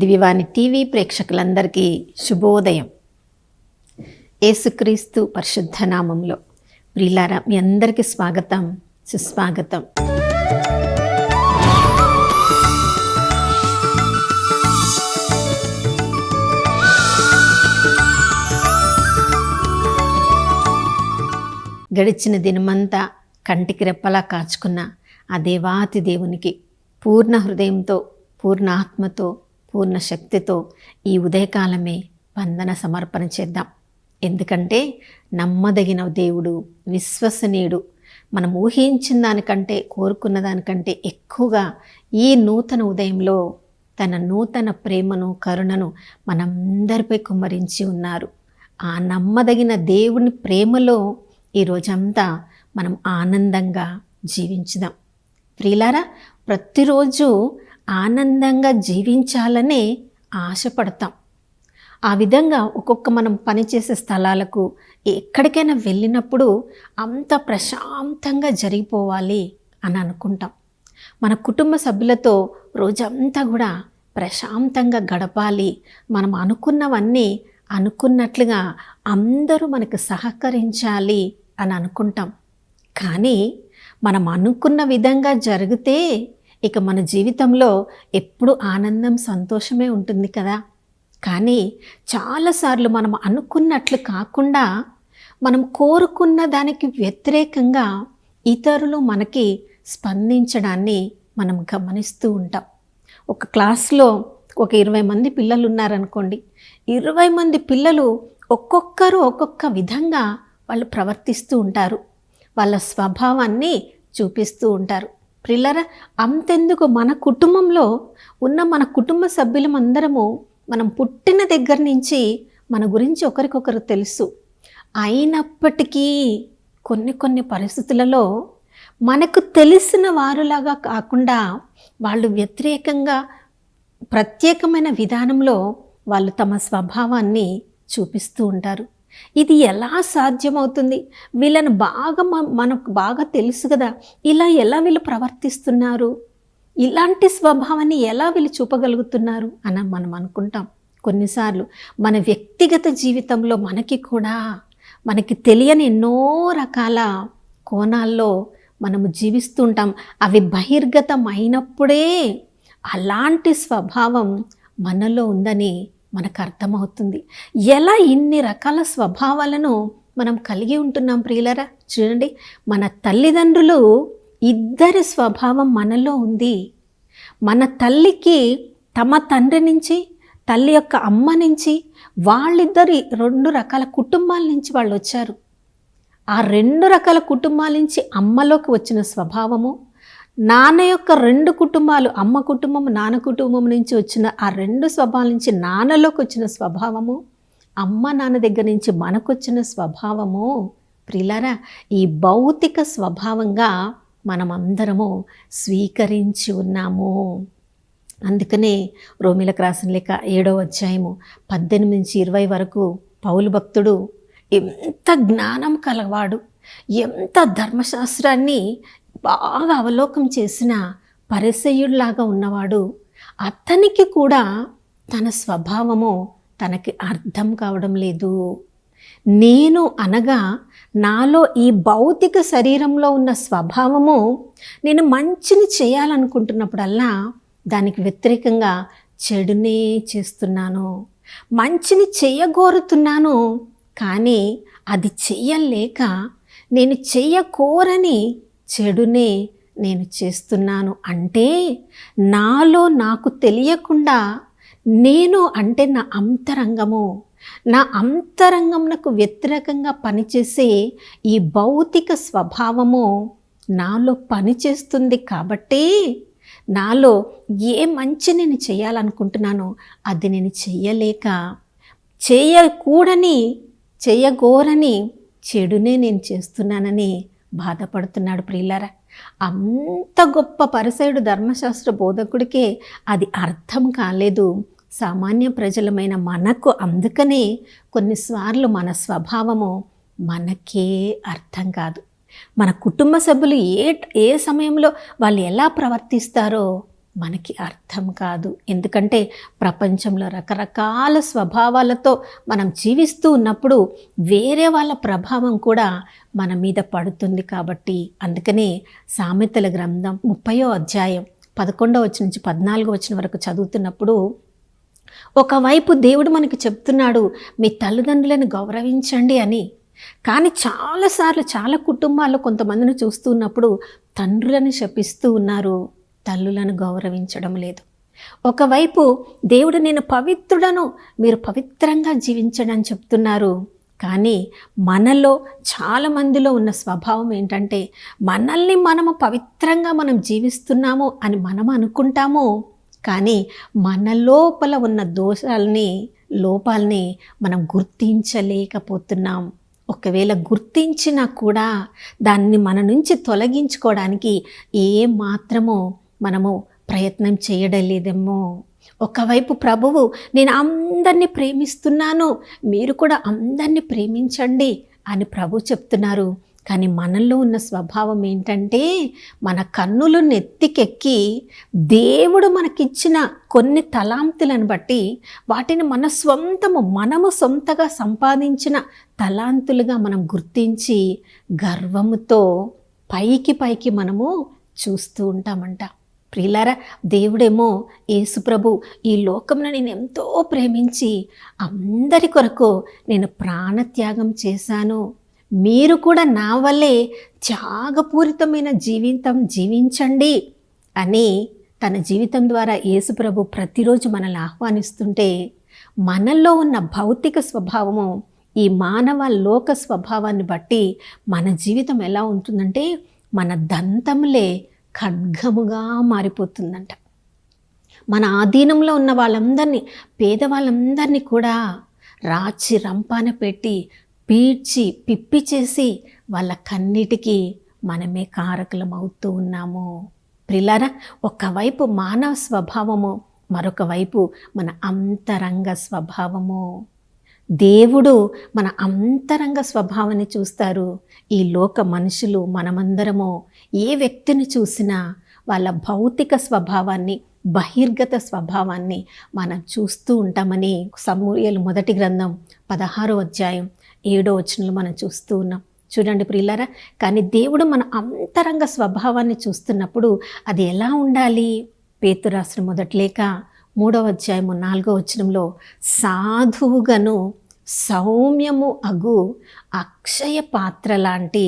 దివ్యవాణి TV ప్రేక్షకులందరికీ శుభోదయం. యేసుక్రీస్తు పరిశుద్ధ నామంలో ప్రియులారా, మీ అందరికీ స్వాగతం, సుస్వాగతం. గడిచిన దినమంతా కంటికి రెప్పలా కాచుకున్న ఆ దేవాతి దేవునికి పూర్ణ హృదయంతో, పూర్ణ ఆత్మతో, పూర్ణ శక్తితో ఈ ఉదయకాలమే వందన సమర్పణ చేద్దాం. ఎందుకంటే నమ్మదగిన దేవుడు, విశ్వసనీయుడు. మనం ఊహించిన దానికంటే, కోరుకున్న దానికంటే ఎక్కువగా ఈ నూతన ఉదయంలో తన నూతన ప్రేమను, కరుణను మనందరిపై కుమ్మరించి ఉన్నారు. ఆ నమ్మదగిన దేవుని ప్రేమలో ఈ రోజంతా మనం ఆనందంగా జీవించుదాం. ప్రియులారా, ప్రతిరోజు ఆనందంగా జీవించాలనే ఆశపడతాం. ఆ విధంగా ఒక్కొక్క మనం పనిచేసే స్థలాలకు, ఎక్కడికైనా వెళ్ళినప్పుడు అంత ప్రశాంతంగా జరిగిపోవాలి అని అనుకుంటాం. మన కుటుంబ సభ్యులతో రోజంతా కూడా ప్రశాంతంగా గడపాలి, మనం అనుకున్నవన్నీ అనుకున్నట్లుగా అందరూ మనకు సహకరించాలి అని అనుకుంటాం. కానీ మనం అనుకున్న విధంగా జరిగితే ఇక మన జీవితంలో ఎప్పుడు ఆనందం, సంతోషమే ఉంటుంది కదా. కానీ చాలాసార్లు మనం అనుకున్నట్లు కాకుండా, మనం కోరుకున్న దానికి వ్యతిరేకంగా ఇతరులు మనకి స్పందించడాన్ని మనం గమనిస్తూ ఉంటాం. ఒక క్లాస్లో ఒక 20 మంది పిల్లలు ఉన్నారనుకోండి. 20 మంది పిల్లలు ఒక్కొక్కరు ఒక్కొక్క విధంగా వాళ్ళు ప్రవర్తిస్తూ ఉంటారు, వాళ్ళ స్వభావాన్ని చూపిస్తూ ఉంటారు. ప్రియులారా, అంతెందుకు, మన కుటుంబంలో ఉన్న మన కుటుంబ సభ్యులమందరము మనం పుట్టిన దగ్గర నుంచి మన గురించి ఒకరికొకరు తెలుసు. అయినప్పటికీ కొన్ని పరిస్థితులలో మనకు తెలిసిన వారులాగా కాకుండా వాళ్ళు వ్యతిరేకంగా, ప్రత్యేకమైన విధానంలో వాళ్ళు తమ స్వభావాన్ని చూపిస్తూ ఉంటారు. ఇది ఎలా సాధ్యమవుతుంది? వీళ్ళని మనకు బాగా తెలుసు కదా, ఇలా ఎలా వీళ్ళు ప్రవర్తిస్తున్నారు, ఇలాంటి స్వభావాన్ని ఎలా వీళ్ళు చూపగలుగుతున్నారు అని మనం అనుకుంటాం. కొన్నిసార్లు మన వ్యక్తిగత జీవితంలో మనకి తెలియని ఎన్నో రకాల కోణాల్లో మనము జీవిస్తూ ఉంటాం. అవి బహిర్గతం అయినప్పుడే అలాంటి స్వభావం మనలో ఉందని మనకు అర్థమవుతుంది. ఎలా ఇన్ని రకాల స్వభావాలను మనం కలిగి ఉంటున్నాం ప్రియులరా? చూడండి, మన తల్లిదండ్రులు ఇద్దరి స్వభావం మనలో ఉంది. మన తల్లికి తమ తండ్రి నుంచి, తల్లి యొక్క అమ్మ నుంచి, వాళ్ళిద్దరి 2 రకాల కుటుంబాల నుంచి వాళ్ళు వచ్చారు. ఆ 2 రకాల కుటుంబాల నుంచి అమ్మలోకి వచ్చిన స్వభావము, నాన్న యొక్క 2 కుటుంబాలు, అమ్మ కుటుంబం, నాన్న కుటుంబం నుంచి వచ్చిన ఆ 2 స్వభావాల నుంచి నాన్నలోకి వచ్చిన స్వభావము, అమ్మ నాన్న దగ్గర నుంచి మనకొచ్చిన స్వభావము, ప్రియులారా, ఈ భౌతిక స్వభావంగా మనమందరము స్వీకరించి ఉన్నాము. అందుకనే రోమిలకు రాసిన లేఖ 7వ అధ్యాయము 18 నుంచి 20 వరకు పౌలు భక్తుడు ఎంత జ్ఞానం కలవాడు, ఎంత ధర్మశాస్త్రాన్ని బాగా అవలోకం చేసిన పరిసయ్యుడిలాగా ఉన్నవాడు. అతనికి కూడా తన స్వభావము తనకి అర్థం కావడం లేదు. నేను అనగా నాలో ఈ భౌతిక శరీరంలో ఉన్న స్వభావము, నేను మంచిని చేయాలనుకుంటున్నప్పుడల్లా దానికి వ్యతిరేకంగా చెడునే చేస్తున్నాను. మంచిని చేయగోరుతున్నాను, కానీ అది చెయ్యలేక నేను చెయ్యకోరని చెడునే నేను చేస్తున్నాను. అంటే నాలో నాకు తెలియకుండా నేను అంటే నా అంతరంగమునకు వ్యతిరేకంగా పనిచేసే ఈ భౌతిక స్వభావము నాలో పనిచేస్తుంది. కాబట్టి నాలో ఏ మంచి నేను చేయాలనుకుంటున్నానో అది నేను చేయగోరని చెడునే నేను చేస్తున్నానని బాధపడుతున్నాడు. ప్రియులారా, అంత గొప్ప పరిసయుడు, ధర్మశాస్త్ర బోధకుడికే అది అర్థం కాలేదు. సామాన్య ప్రజలమైన మనకు అందుకనే కొన్నిసార్లు మన స్వభావము మనకే అర్థం కాదు. మన కుటుంబ సభ్యులు ఏ సమయంలో వాళ్ళు ఎలా ప్రవర్తిస్తారో మనకి అర్థం కాదు. ఎందుకంటే ప్రపంచంలో రకరకాల స్వభావాలతో మనం జీవిస్తూ ఉన్నప్పుడు వేరే వాళ్ళ ప్రభావం కూడా మన మీద పడుతుంది. కాబట్టి అందుకనే సామెతల గ్రంథం 30వ అధ్యాయం 11వ వచనం నుంచి 14వ వచనం వరకు చదువుతున్నప్పుడు ఒకవైపు దేవుడు మనకి చెప్తున్నాడు, మీ తల్లిదండ్రులను గౌరవించండి అని. కానీ చాలాసార్లు చాలా కుటుంబాల్లో కొంతమందిని చూస్తున్నప్పుడు తండ్రులను శపిస్తూ ఉన్నారు, తల్లులను గౌరవించడం లేదు. ఒకవైపు దేవుడు నేను పవిత్రుడను, మీరు పవిత్రంగా జీవించండి అని చెప్తున్నారు. కానీ మనలో చాలామందిలో ఉన్న స్వభావం ఏంటంటే మనల్ని మనము పవిత్రంగా మనం జీవిస్తున్నాము అని మనం అనుకుంటాము. కానీ మన లోపల ఉన్న లోపాలని మనం గుర్తించలేకపోతున్నాం. ఒకవేళ గుర్తించినా కూడా దాన్ని మన నుంచి తొలగించుకోవడానికి ఏమాత్రమో మనము ప్రయత్నం చేయడం లేదేమో. ఒకవైపు ప్రభువు నేను అందరినీ ప్రేమిస్తున్నాను, మీరు కూడా అందరినీ ప్రేమించండి అని ప్రభు చెప్తున్నారు. కానీ మనలో ఉన్న స్వభావం ఏంటంటే మన కన్నులు నెత్తికెక్కి దేవుడు మనకిచ్చిన కొన్ని తలాంతులను బట్టి వాటిని మనము సొంతగా సంపాదించిన తలాంతులుగా మనం గుర్తించి గర్వముతో పైకి మనము చూస్తూ ఉంటామంట. ప్రియులారా, దేవుడేమో యేసుప్రభు ఈ లోకంలో నేను ఎంతో ప్రేమించి అందరి కొరకు నేను ప్రాణత్యాగం చేశాను, మీరు కూడా నా వల్లే త్యాగపూరితమైన జీవితం జీవించండి అని తన జీవితం ద్వారా యేసుప్రభు ప్రతిరోజు మనల్ని ఆహ్వానిస్తుంటే మనలో ఉన్న భౌతిక స్వభావము ఈ మానవ లోక స్వభావాన్ని బట్టి మన జీవితం ఎలా ఉంటుందంటే మన దంతములే ఖడ్గముగా మారిపోతుందంట. మన ఆధీనంలో ఉన్న వాళ్ళందరినీ, పేదవాళ్ళందరినీ కూడా రాచి రంపాన పెట్టి పీడ్చి పిప్పి చేసి వాళ్ళ కన్నిటికి మనమే కారకులం అవుతూ ఉన్నాము. ప్రియులారా, ఒకవైపు మానవ స్వభావము, మరొక వైపు మన అంతరంగ స్వభావము. దేవుడు మన అంతరంగ స్వభావాన్ని చూస్తారు. ఈ లోక మనుషులు మనమందరము ఏ వ్యక్తిని చూసినా వాళ్ళ భౌతిక స్వభావాన్ని, బహిర్గత స్వభావాన్ని మనం చూస్తూ ఉంటామని సమూయేలు మొదటి గ్రంథం 16వ అధ్యాయం 7వ వచనంలో మనం చూస్తూ ఉన్నాం. చూడండి ప్రియులారా, కానీ దేవుడు మన అంతరంగ స్వభావాన్ని చూస్తున్నప్పుడు అది ఎలా ఉండాలి? పేతురు రాసిన మొదటి లేఖ 3వ అధ్యాయము 4వ వచనంలో సాధువుగాను సౌమ్యము అగు అక్షయ పాత్ర లాంటి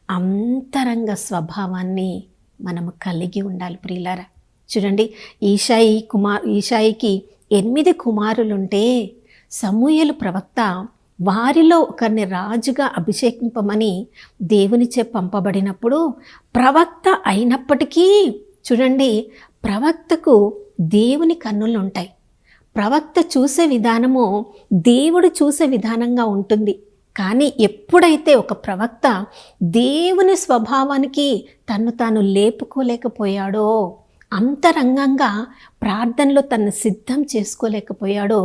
అంతరంగ స్వభావాన్ని మనము కలిగి ఉండాలి. ప్రియులారా, చూడండి, ఈశాయికి 8 కుమారులుంటే సమూయేలు ప్రవక్త వారిలో ఒకరిని రాజుగా అభిషేకింపమని దేవునిచే పంపబడినప్పుడు ప్రవక్త అయినప్పటికీ చూడండి, ప్రవక్తకు దేవుని కన్నులు ఉంటాయి. ప్రవక్త చూసే విధానము దేవుడు చూసే విధానంగా ఉంటుంది. కానీ ఎప్పుడైతే ఒక ప్రవక్త దేవుని స్వభావానికి తన్ను తాను లేపుకోలేకపోయాడో, అంతరంగంగా ప్రార్థనలో తను సిద్ధం చేసుకోలేకపోయాడో,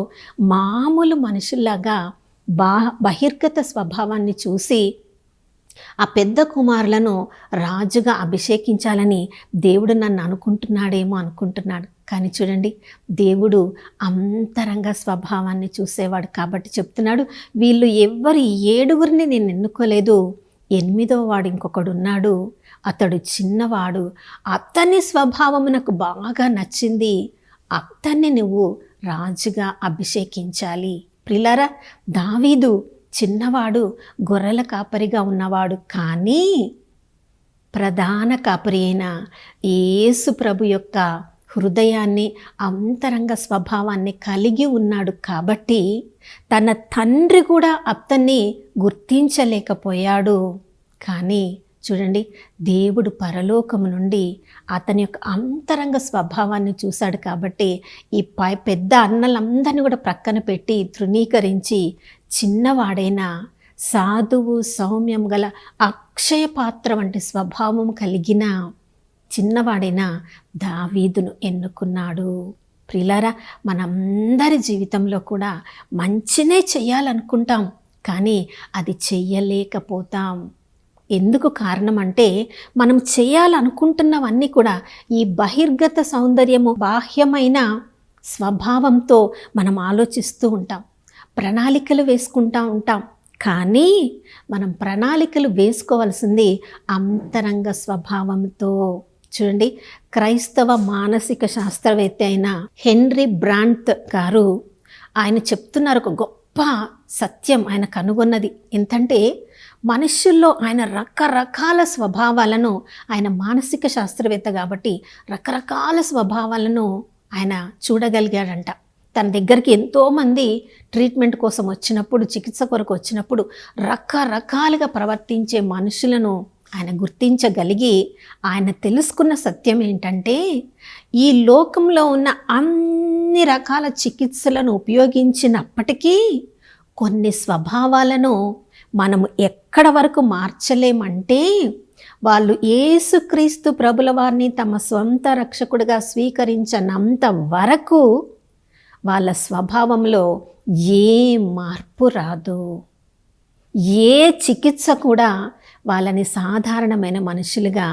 మామూలు మనుషుల్లాగా బహిర్గత స్వభావాన్ని చూసి ఆ పెద్ద కుమారులను రాజుగా అభిషేకించాలని దేవుడు నన్ను అనుకుంటున్నాడు. కానీ చూడండి, దేవుడు అంతరంగ స్వభావాన్ని చూసేవాడు. కాబట్టి చెప్తున్నాడు, వీళ్ళు 7 నేను ఎన్నుకోలేదు, 8వ వాడు ఇంకొకడు ఉన్నాడు, అతడు చిన్నవాడు, అతని స్వభావం నాకు బాగా నచ్చింది, అతన్ని నువ్వు రాజుగా అభిషేకించాలి. ప్రియులారా, దావీదు చిన్నవాడు, గొర్రెల కాపరిగా ఉన్నవాడు, కానీ ప్రధాన కాపరి అయిన యేసు ప్రభు యొక్క హృదయాన్ని, అంతరంగ స్వభావాన్ని కలిగి ఉన్నాడు. కాబట్టి తన తండ్రి కూడా అతన్ని గుర్తించలేకపోయాడు. కానీ చూడండి, దేవుడు పరలోకము నుండి అతని యొక్క అంతరంగ స్వభావాన్ని చూశాడు. కాబట్టి ఈ పెద్ద అన్నలందరినీ కూడా ప్రక్కన పెట్టి తృణీకరించి చిన్నవాడైన సాధువు సౌమ్యం గల అక్షయ పాత్ర వంటి స్వభావం కలిగిన చిన్నవాడైన దావీదును ఎన్నుకున్నాడు. ప్రియులారా, మనందరి జీవితంలో కూడా మంచినే చెయ్యాలనుకుంటాం, కానీ అది చెయ్యలేకపోతాం. ఎందుకు కారణం అంటే మనం చేయాలనుకుంటున్నవన్నీ కూడా ఈ బహిర్గత సౌందర్యము, బాహ్యమైన స్వభావంతో మనం ఆలోచిస్తూ ఉంటాం, ప్రణాళికలు వేసుకుంటూ ఉంటాం. కానీ మనం ప్రణాళికలు వేసుకోవాల్సింది అంతరంగ స్వభావంతో. చూడండి, క్రైస్తవ మానసిక శాస్త్రవేత్త అయిన హెన్రీ బ్రాంట్ గారు ఆయన చెప్తున్నారు ఒక గొప్ప సత్యం. ఆయన కనుగొన్నది ఎంతంటే, మనుషుల్లో ఆయన రకరకాల స్వభావాలను, ఆయన మానసిక శాస్త్రవేత్త కాబట్టి రకరకాల స్వభావాలను ఆయన చూడగలిగాడంట. తన దగ్గరికి ఎంతోమంది ట్రీట్మెంట్ కోసం వచ్చినప్పుడు, చికిత్స కొరకు వచ్చినప్పుడు రకరకాలుగా ప్రవర్తించే మనుషులను ఆయన గుర్తించగలిగి ఆయన తెలుసుకున్న సత్యం ఏంటంటే, ఈ లోకంలో ఉన్న అన్ని రకాల చికిత్సలను ఉపయోగించినప్పటికీ కొన్ని స్వభావాలను మనము ఎక్కడ వరకు మార్చలేమంటే, వాళ్ళు యేసుక్రీస్తు ప్రభుల వారిని తమ సొంత రక్షకుడిగా స్వీకరించనంత వరకు వాళ్ళ స్వభావంలో ఏ మార్పు రాదు. ఏ చికిత్స కూడా వాళ్ళని సాధారణమైన మనుషులుగా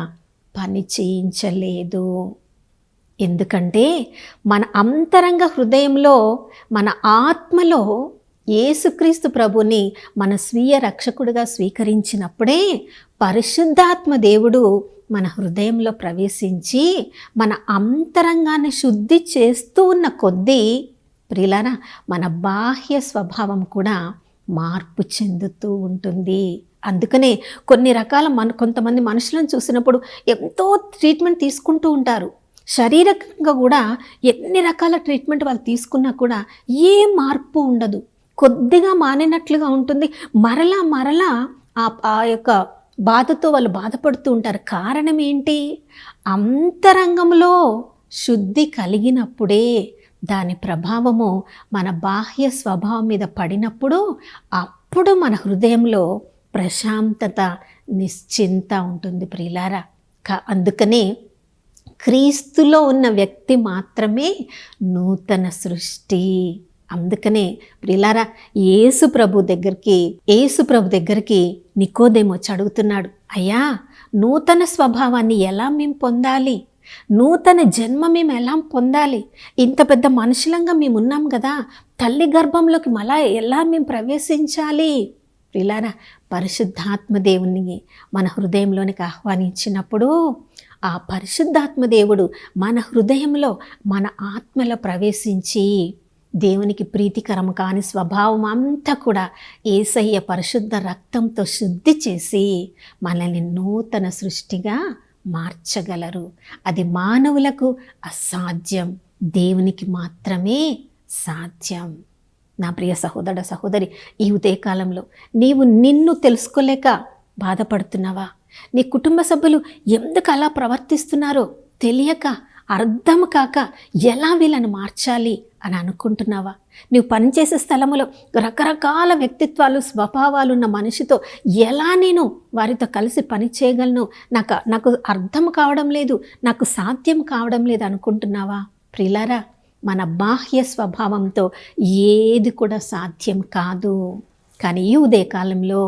పని చేయించలేదు. ఎందుకంటే మన అంతరంగ హృదయంలో, మన ఆత్మలో యేసుక్రీస్తు ప్రభుని మన స్వీయ రక్షకుడిగా స్వీకరించినప్పుడే పరిశుద్ధాత్మ దేవుడు మన హృదయంలో ప్రవేశించి మన అంతరంగాన్ని శుద్ధి చేస్తూ ఉన్న కొద్దీ ప్రియులారా, మన బాహ్య స్వభావం కూడా మార్పు చెందుతూ ఉంటుంది. అందుకనే కొన్ని రకాల కొంతమంది మనుషులను చూసినప్పుడు ఎంతో ట్రీట్మెంట్ తీసుకుంటూ ఉంటారు. శారీరకంగా కూడా ఎన్ని రకాల ట్రీట్మెంట్ వాళ్ళు తీసుకున్నా కూడా ఏ మార్పు ఉండదు. కొద్దిగా మానినట్లుగా ఉంటుంది. మరలా ఆ యొక్క బాధతో వాళ్ళు బాధపడుతూ ఉంటారు. కారణం ఏంటి? అంతరంగంలో శుద్ధి కలిగినప్పుడే దాని ప్రభావము మన బాహ్య స్వభావం మీద పడినప్పుడు అప్పుడు మన హృదయంలో ప్రశాంతత, నిశ్చింత ఉంటుంది ప్రియులారా. అందుకనే క్రీస్తులో ఉన్న వ్యక్తి మాత్రమే నూతన సృష్టి. అందుకనే ప్రియులారా, యేసు ప్రభు దగ్గరికి నికోదేము వచ్చి అడుగుతున్నాడు, అయ్యా, నూతన స్వభావాన్ని ఎలా మేము పొందాలి? నూతన జన్మ మేము ఎలా పొందాలి? ఇంత పెద్ద మనుషులంగా మేము ఉన్నాం కదా, తల్లి గర్భంలోకి మళ్ళా ఎలా మేము ప్రవేశించాలి? ప్రియులారా, పరిశుద్ధాత్మ దేవుని మన హృదయంలోనికి ఆహ్వానించినప్పుడు ఆ పరిశుద్ధాత్మ దేవుడు మన హృదయంలో, మన ఆత్మలో ప్రవేశించి దేవునికి ప్రీతికరం కాని స్వభావం అంతా కూడా యేసయ్య పరిశుద్ధ రక్తంతో శుద్ధి చేసి మనల్ని నూతన సృష్టిగా మార్చగలరు. అది మానవులకు అసాధ్యం, దేవునికి మాత్రమే సాధ్యం. నా ప్రియ సహోదర సహోదరి, ఈ ఉదయకాలంలో నీవు నిన్ను తెలుసుకోలేక బాధపడుతున్నావా? నీ కుటుంబ సభ్యులు ఎందుకు అలా ప్రవర్తిస్తున్నారో తెలియక, అర్థం కాక ఎలా వీళ్ళని మార్చాలి అని అనుకుంటున్నావా? నువ్వు పనిచేసే స్థలంలో రకరకాల వ్యక్తిత్వాలు, స్వభావాలు ఉన్న మనిషితో ఎలా నేను వారితో కలిసి పని చేయగలను, నాకు అర్థం కావడం లేదు, నాకు సాధ్యం కావడం లేదు అనుకుంటున్నావా? ప్రియులారా, మన బాహ్య స్వభావంతో ఏది కూడా సాధ్యం కాదు. కానీ ఈ ఉదయకాలంలో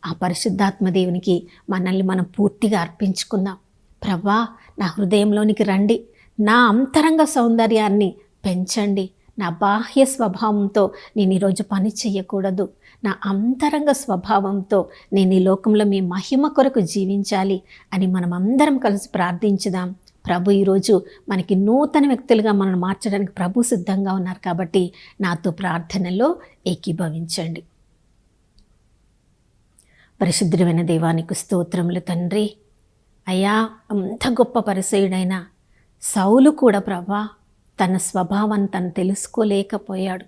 ఆ పరిశుద్ధాత్మ దేవునికి మనల్ని మనం పూర్తిగా అర్పించుకుందాం. ప్రభువా, నా హృదయంలోనికి రండి, నా అంతరంగ సౌందర్యాన్ని పెంచండి. నా బాహ్య స్వభావంతో నేను ఈరోజు పని చేయకూడదు. నా అంతరంగ స్వభావంతో నేను ఈ లోకంలో మీ మహిమ కొరకు జీవించాలి అని మనం అందరం కలిసి ప్రార్థించుదాం. ప్రభు ఈరోజు మనకి నూతన వ్యక్తులుగా మనల్ని మార్చడానికి ప్రభు సిద్ధంగా ఉన్నారు. కాబట్టి నాతో ప్రార్థనలో ఏకీభవించండి. పరిశుద్ధుడైన దేవానికి స్తోత్రములు తండ్రి. అయ్యా, అంత గొప్ప పరిసయుడైన సౌలు కూడా ప్రభా తన స్వభావాన్ని తను తెలుసుకోలేకపోయాడు.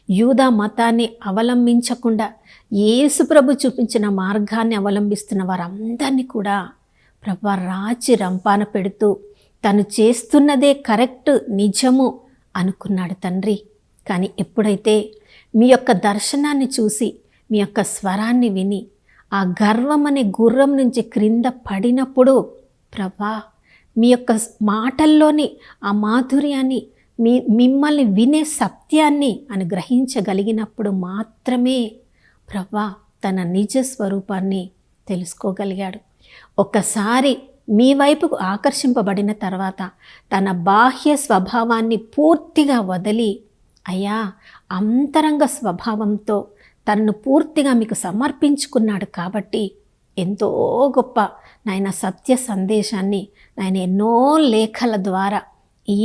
యూదా మతాన్ని అవలంబించకుండా యేసు ప్రభు చూపించిన మార్గాన్ని అవలంబిస్తున్న వారందరినీ కూడా ప్రభా రాచి రంపాన పెడుతూ తను చేస్తున్నదే కరెక్ట్, నిజము అనుకున్నాడు తండ్రి. కానీ ఎప్పుడైతే మీ యొక్క దర్శనాన్ని చూసి, మీ యొక్క స్వరాన్ని విని, ఆ గర్వం అనే గుర్రం నుంచి క్రింద పడినప్పుడు ప్రభా మీ యొక్క మాటల్లోని ఆ మాధుర్యాన్ని, మిమ్మల్ని వినే సత్యాన్ని అనుగ్రహించగలిగినప్పుడు మాత్రమే ప్రభా తన నిజ స్వరూపాన్ని తెలుసుకోగలిగాడు. ఒక్కసారి మీ వైపుకు ఆకర్షింపబడిన తర్వాత తన బాహ్య స్వభావాన్ని పూర్తిగా వదిలి అయ్యా అంతరంగ స్వభావంతో తనను పూర్తిగా మీకు సమర్పించుకున్నాడు. కాబట్టి ఎంతో గొప్ప నాయన సత్య సందేశాన్ని నాయన ఎన్నో లేఖల ద్వారా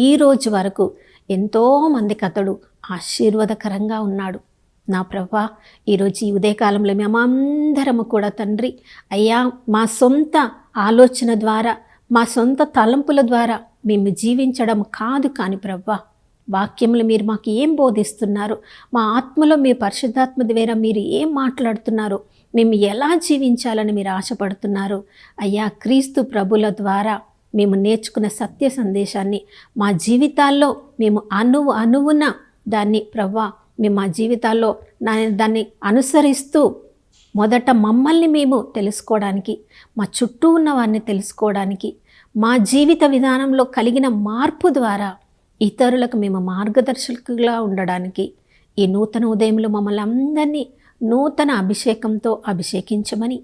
ఈరోజు వరకు ఎంతోమందికి అతడు ఆశీర్వాదకరంగా ఉన్నాడు. నా ప్రభా, ఈరోజు ఈ ఉదయకాలంలో మేమందరము కూడా తండ్రి అయ్యా మా సొంత ఆలోచన ద్వారా మా సొంత తలంపుల ద్వారా మేము జీవించడం కాదు, కానీ ప్రభా వాక్యములు మీరు మాకు ఏం బోధిస్తున్నారు, మా ఆత్మలో మీ పరిశుద్ధాత్మ ద్వారా మీరు ఏం మాట్లాడుతున్నారు, మేము ఎలా జీవించాలని మీరు ఆశపడుతున్నారు అయ్యా. క్రీస్తు ప్రభుల ద్వారా మేము నేర్చుకున్న సత్య సందేశాన్ని మా జీవితాల్లో మేము అణువున దాన్ని ప్రభా మేము మా జీవితాల్లో దాన్ని అనుసరిస్తూ మొదట మమ్మల్ని మేము తెలుసుకోవడానికి, మా చుట్టూ ఉన్న వారిని తెలుసుకోవడానికి, మా జీవిత విధానంలో కలిగిన మార్పు ద్వారా ఇతరులకు మేము మార్గదర్శకులుగా ఉండడానికి ఈ నూతన ఉదయంలో మమ్మల్ని అందరినీ నూతన అభిషేకంతో అభిషేకించమని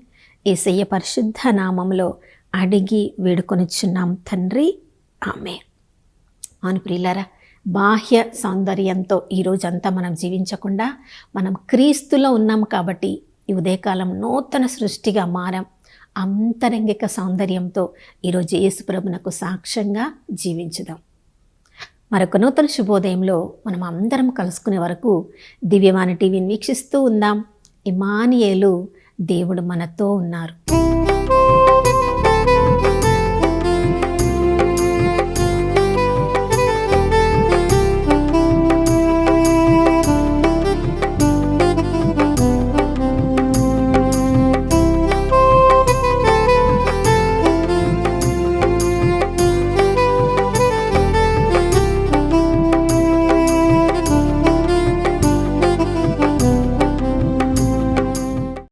యేసయ్య పరిశుద్ధ నామములో అడిగి వేడుకొనిచున్నాం తండ్రి, ఆమేన్. అవును ప్రియులారా, బాహ్య సౌందర్యంతో ఈరోజంతా మనం జీవించకుండా మనం క్రీస్తులో ఉన్నాం కాబట్టి ఈ ఉదయకాలం నూతన సృష్టిగా మారాం. అంతరంగిక సౌందర్యంతో ఈరోజు యేసు ప్రభునకు సాక్ష్యంగా జీవించుదాం. మరొక నూతన శుభోదయంలో మనం అందరం కలుసుకునే వరకు దివ్యవాణి టీవీని వీక్షిస్తూ ఉందాం. ఇమ్మానుయేలు, దేవుడు మనతో ఉన్నారు.